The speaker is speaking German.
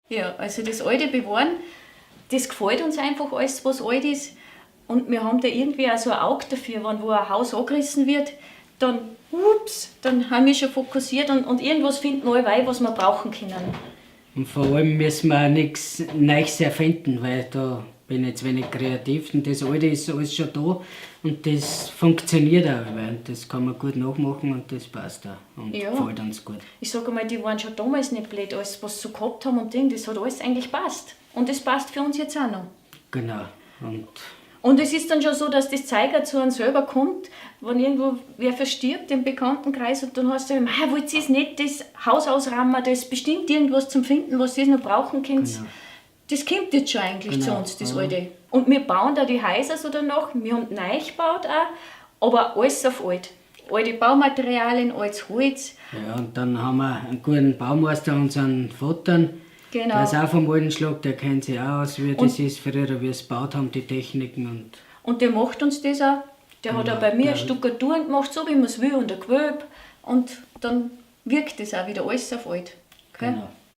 Ja, also das alte Bewahren, das gefällt uns einfach alles, was alt ist. Und wir haben da irgendwie auch so ein Auge dafür, wenn wo ein Haus angerissen wird, dann, dann haben wir schon fokussiert und irgendwas finden wir alle, was wir brauchen können. Und vor allem müssen wir auch nichts Neues erfinden, weil da bin ich jetzt wenig kreativ. Und das Alte ist alles schon da und das funktioniert auch, weil das kann man gut nachmachen und das passt auch und gefällt uns gut. Ich sage mal, die waren schon damals nicht blöd, alles was sie so gehabt haben und Ding, das hat alles eigentlich passt. Und das passt für uns jetzt auch noch. Genau. Und es ist dann schon so, dass das Zeiger zu uns selber kommt, wenn irgendwo wer verstirbt im Bekanntenkreis und dann hast du immer, wollt ihr nicht das Haus ausräumen, da ist bestimmt irgendwas zum Finden, was ihr noch brauchen könnt. Genau. Das kommt jetzt schon eigentlich zu uns, das Alte. Und wir bauen da die Häuser so danach, wir haben neu gebaut auch, aber alles auf alt. Alte Baumaterialien, altes Holz. Ja, und dann haben wir einen guten Baumeister, unseren Vater. Genau. Der ist auch vom alten Schlag, der kennt sich auch aus, wie das ist früher, wie wir es gebaut haben, die Techniken. Und der macht uns das auch. Der hat auch bei mir Stuckatur und macht so, wie man es will und ein Gewölbe. Und dann wirkt das auch wieder alles auf alt. Okay? Genau.